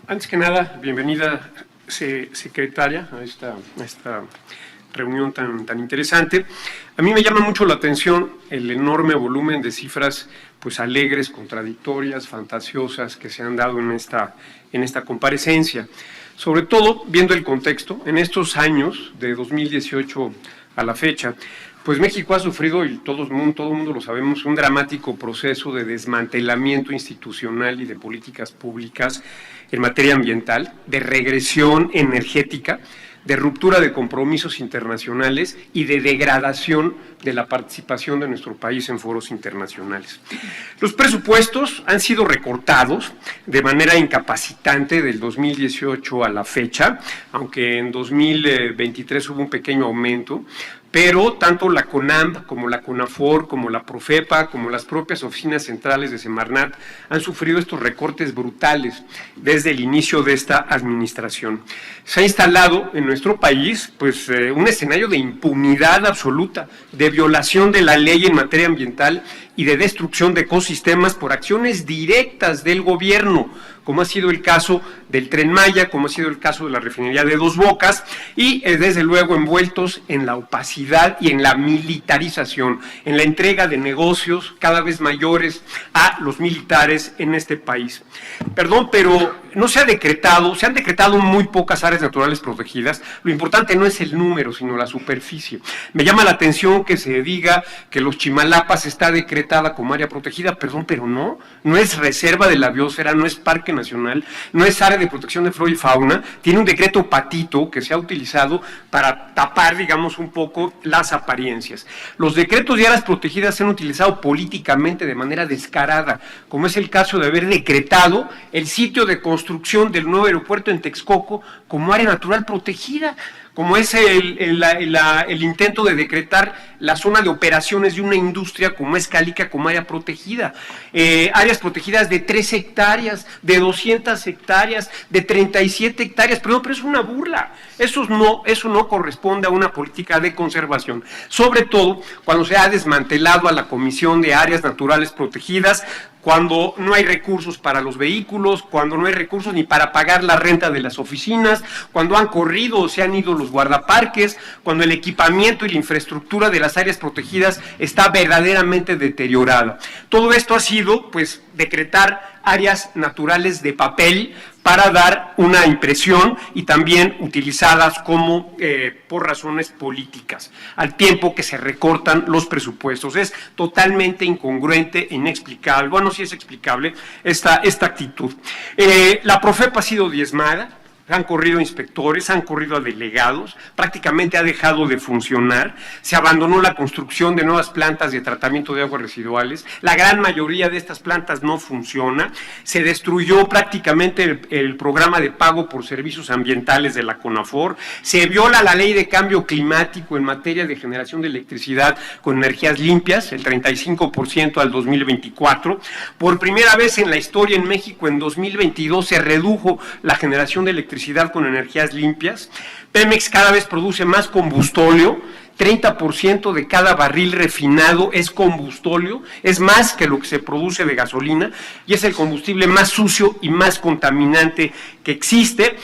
Antes que nada, bienvenida, secretaria, a esta reunión tan interesante. A mí me llama mucho la atención el enorme volumen de cifras pues alegres, contradictorias, fantasiosas que se han dado en esta comparecencia. Sobre todo, viendo el contexto, en estos años, de 2018 a la fecha, pues México ha sufrido, y todo el mundo lo sabemos, un dramático proceso de desmantelamiento institucional y de políticas públicas en materia ambiental, de regresión energética, de ruptura de compromisos internacionales y de degradación de la participación de nuestro país en foros internacionales. Los presupuestos han sido recortados de manera incapacitante del 2018 a la fecha, aunque en 2023 hubo un pequeño aumento, pero tanto la CONAMP como la CONAFOR, como la PROFEPA, como las propias oficinas centrales de Semarnat han sufrido estos recortes brutales desde el inicio de esta administración. Se ha instalado en nuestro país pues, un escenario de impunidad absoluta, de violación de la ley en materia ambiental y de destrucción de ecosistemas por acciones directas del gobierno, como ha sido el caso del Tren Maya, como ha sido el caso de la refinería de Dos Bocas, y desde luego envueltos en la opacidad y en la militarización, en la entrega de negocios cada vez mayores a los militares en este país. Perdón, pero no se ha decretado, se han decretado muy pocas áreas naturales protegidas. Lo importante no es el número, sino la superficie. Me llama la atención que se diga que los Chimalapas está decretada como área protegida, perdón, pero no es reserva de la biosfera, no es parque nacional, no es área de protección de flora y fauna, tiene un decreto patito que se ha utilizado para tapar, digamos, un poco las apariencias. Los decretos de áreas protegidas se han utilizado políticamente de manera descarada, como es el caso de haber decretado el sitio de construcción del nuevo aeropuerto en Texcoco como área natural protegida, como es el intento de decretar la zona de operaciones de una industria como es Cálica como área protegida, áreas protegidas de 3 hectáreas, de 200 hectáreas, de 37 hectáreas, pero es una burla, eso no corresponde a una política de conservación, sobre todo cuando se ha desmantelado a la Comisión de Áreas Naturales Protegidas, cuando no hay recursos para los vehículos, cuando no hay recursos ni para pagar la renta de las oficinas, cuando han corrido o se han ido los guardaparques, cuando el equipamiento y la infraestructura de las áreas protegidas está verdaderamente deteriorada. Todo esto ha sido, pues, decretar áreas naturales de papel para dar una impresión y también utilizadas como por razones políticas, al tiempo que se recortan los presupuestos. Es totalmente incongruente, inexplicable, bueno, sí es explicable esta actitud. La PROFEPA ha sido diezmada, han corrido inspectores, han corrido a delegados, prácticamente ha dejado de funcionar, se abandonó la construcción de nuevas plantas de tratamiento de aguas residuales, la gran mayoría de estas plantas no funciona, se destruyó prácticamente el programa de pago por servicios ambientales de la CONAFOR, se viola la ley de cambio climático en materia de generación de electricidad con energías limpias, el 35% al 2024, por primera vez en la historia en México en 2022 se redujo la generación de electricidad con energías limpias. Pemex cada vez produce más combustóleo, 30% de cada barril refinado es combustóleo, es más que lo que se produce de gasolina y es el combustible más sucio y más contaminante que existe.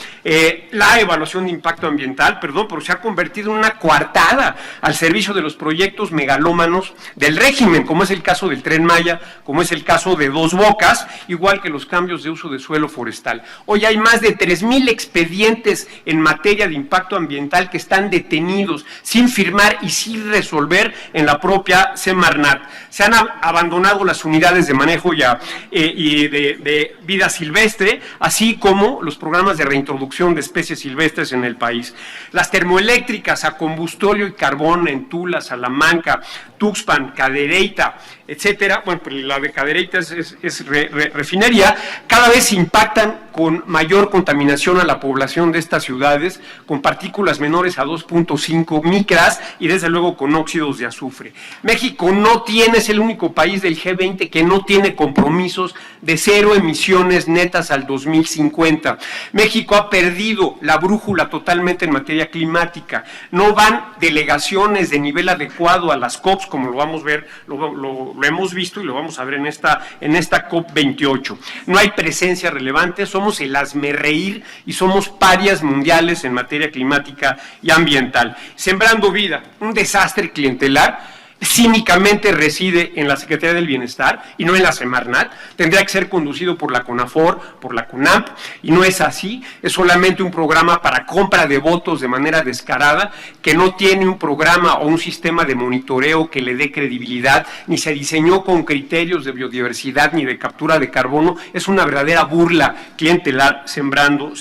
La evaluación de impacto ambiental, pero se ha convertido en una coartada al servicio de los proyectos megalómanos del régimen, como es el caso del Tren Maya, como es el caso de Dos Bocas, igual que los cambios de uso de suelo forestal. Hoy hay más de 3,000 expedientes en materia de impacto ambiental que están detenidos, sin firmar y sin resolver en la propia Semarnat. Se han abandonado las unidades de manejo y de vida silvestre, así como los programas de reintroducción de especies silvestres en el país. Las termoeléctricas a combustóleo y carbón en Tula, Salamanca, Tuxpan, Cadereyta, etcétera, bueno, pues la de Cadereyta es refinería, cada vez impactan con mayor contaminación a la población de estas ciudades, con partículas menores a 2.5 micras, y desde luego con óxidos de azufre. México no tiene, es el único país del G20 que no tiene compromisos de cero emisiones netas al 2050. México ha perdido la brújula totalmente en materia climática. No van delegaciones de nivel adecuado a las COPs, como lo vamos a ver, lo hemos visto y lo vamos a ver en esta COP 28. No hay presencia relevante, somos el hazmerreír y somos parias mundiales en materia climática y ambiental. Sembrando Vida, un desastre clientelar, cínicamente reside en la Secretaría del Bienestar y no en la Semarnat. Tendría que ser conducido por la CONAFOR, por la CONAMP, y no es así. Es solamente un programa para compra de votos de manera descarada, que no tiene un programa o un sistema de monitoreo que le dé credibilidad, ni se diseñó con criterios de biodiversidad ni de captura de carbono. Es una verdadera burla clientelar, sembrando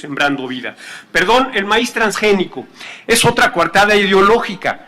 Vida. Perdón, el maíz transgénico es otra coartada ideológica.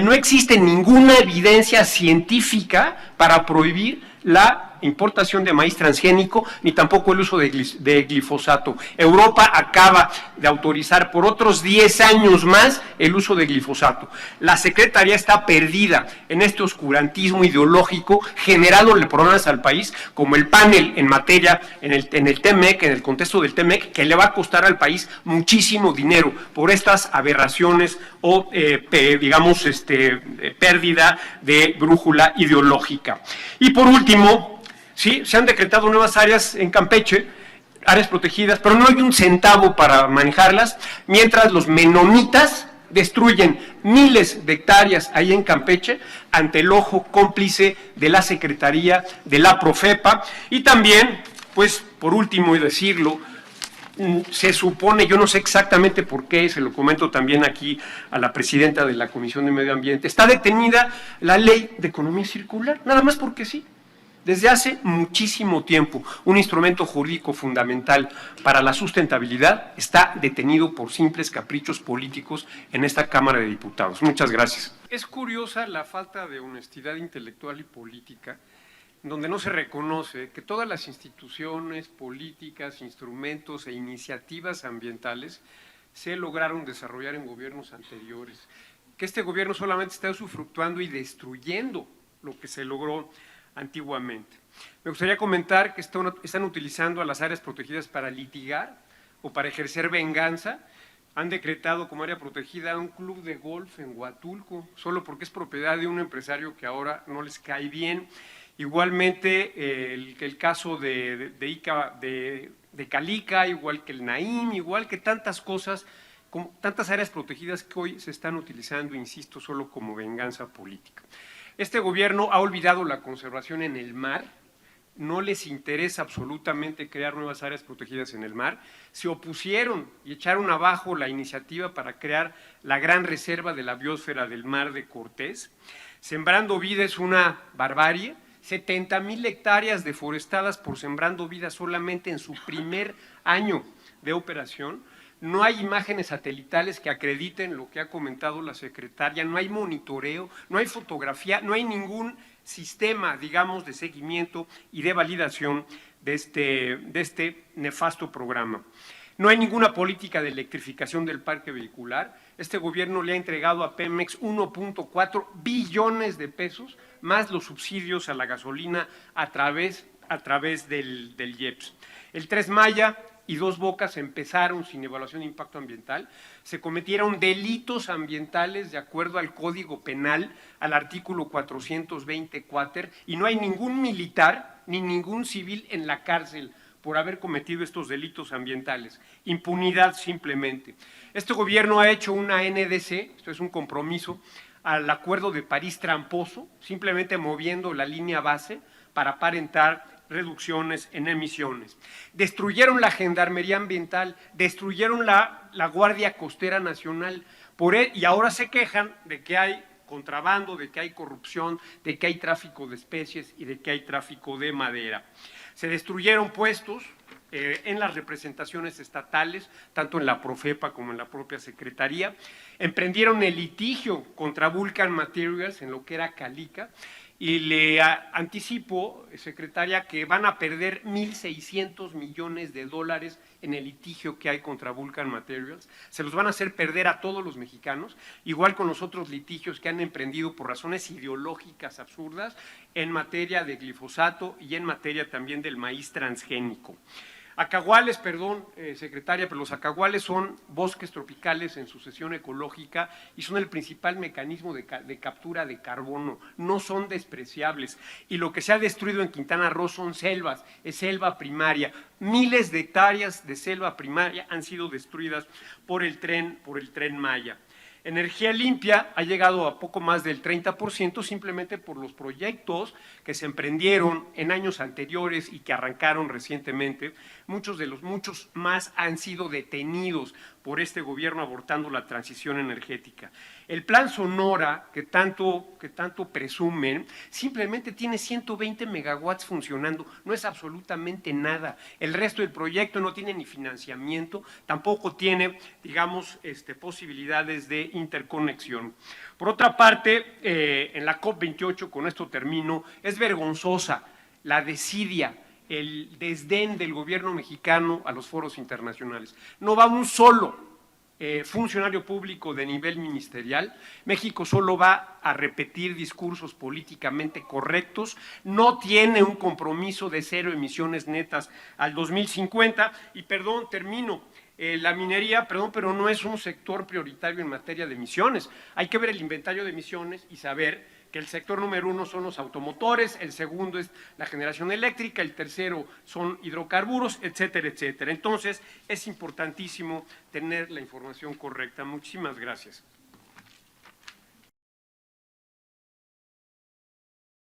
No existe ninguna evidencia científica para prohibir la importación de maíz transgénico, ni tampoco el uso de glifosato. Europa acaba de autorizar por otros 10 años más el uso de glifosato. La Secretaría está perdida en este oscurantismo ideológico, generándole problemas al país, como el panel en materia, en el TEMEC, en el contexto del TEMEC, que le va a costar al país muchísimo dinero por estas aberraciones o, pérdida de brújula ideológica. Y por último, sí, se han decretado nuevas áreas en Campeche, áreas protegidas, pero no hay un centavo para manejarlas, mientras los menonitas destruyen miles de hectáreas ahí en Campeche ante el ojo cómplice de la Secretaría, de la Profepa. Y también, pues, por último, y decirlo, se supone, yo no sé exactamente por qué, se lo comento también aquí a la presidenta de la Comisión de Medio Ambiente, está detenida la ley de economía circular, nada más porque sí. Desde hace muchísimo tiempo, un instrumento jurídico fundamental para la sustentabilidad está detenido por simples caprichos políticos en esta Cámara de Diputados. Muchas gracias. Es curiosa la falta de honestidad intelectual y política, donde no se reconoce que todas las instituciones políticas, instrumentos e iniciativas ambientales se lograron desarrollar en gobiernos anteriores, que este gobierno solamente está usufructuando y destruyendo lo que se logró antiguamente. Me gustaría comentar que están utilizando a las áreas protegidas para litigar o para ejercer venganza. Han decretado como área protegida un club de golf en Huatulco, solo porque es propiedad de un empresario que ahora no les cae bien. Igualmente el caso de Calica, igual que el Naim, igual que tantas cosas, como tantas áreas protegidas que hoy se están utilizando, insisto, solo como venganza política. Este gobierno ha olvidado la conservación en el mar, no les interesa absolutamente crear nuevas áreas protegidas en el mar, se opusieron y echaron abajo la iniciativa para crear la gran reserva de la biosfera del Mar de Cortés. Sembrando Vida es una barbarie, 70,000 hectáreas deforestadas por Sembrando Vida solamente en su primer año de operación. No hay imágenes satelitales que acrediten lo que ha comentado la secretaria, no hay monitoreo, no hay fotografía, no hay ningún sistema, digamos, de seguimiento y de validación de este nefasto programa. No hay ninguna política de electrificación del parque vehicular. Este gobierno le ha entregado a Pemex 1.4 billones de pesos, más los subsidios a la gasolina a través del IEPS. El Tren Maya y Dos Bocas empezaron sin evaluación de impacto ambiental, se cometieron delitos ambientales de acuerdo al Código Penal, al artículo 420 cuater, y no hay ningún militar ni ningún civil en la cárcel por haber cometido estos delitos ambientales. Impunidad simplemente. Este gobierno ha hecho una NDC, esto es un compromiso, al Acuerdo de París tramposo, simplemente moviendo la línea base para aparentar reducciones en emisiones. Destruyeron la Gendarmería Ambiental, destruyeron la Guardia Costera Nacional, y ahora se quejan de que hay contrabando, de que hay corrupción, de que hay tráfico de especies y de que hay tráfico de madera. Se destruyeron puestos en las representaciones estatales, tanto en la Profepa como en la propia Secretaría. Emprendieron el litigio contra Vulcan Materials en lo que era Calica, Y le anticipo, secretaria, que van a perder 1.600 millones de dólares en el litigio que hay contra Vulcan Materials. Se los van a hacer perder a todos los mexicanos, igual con los otros litigios que han emprendido por razones ideológicas absurdas en materia de glifosato y en materia también del maíz transgénico. Acahuales, perdón, secretaria, pero los acahuales son bosques tropicales en sucesión ecológica y son el principal mecanismo de captura de carbono, no son despreciables. Y lo que se ha destruido en Quintana Roo son selvas, es selva primaria. Miles de hectáreas de selva primaria han sido destruidas por el Tren Maya. Energía limpia ha llegado a poco más del 30% simplemente por los proyectos que se emprendieron en años anteriores y que arrancaron recientemente. Muchos más han sido detenidos por este gobierno abortando la transición energética. El plan Sonora, que tanto presumen, simplemente tiene 120 megawatts funcionando, no es absolutamente nada. El resto del proyecto no tiene ni financiamiento, tampoco tiene, digamos, posibilidades de interconexión. Por otra parte, en la COP28, con esto termino, es vergonzosa la desidia, el desdén del gobierno mexicano a los foros internacionales. No va un solo funcionario público de nivel ministerial. México solo va a repetir discursos políticamente correctos, no tiene un compromiso de 0 emisiones netas al 2050 y, perdón, termino. La minería, perdón, pero no es un sector prioritario en materia de emisiones. Hay que ver el inventario de emisiones y saber que el sector número 1 son los automotores, el segundo es la generación eléctrica, el tercero son hidrocarburos, etcétera, etcétera. Entonces, es importantísimo tener la información correcta. Muchísimas gracias.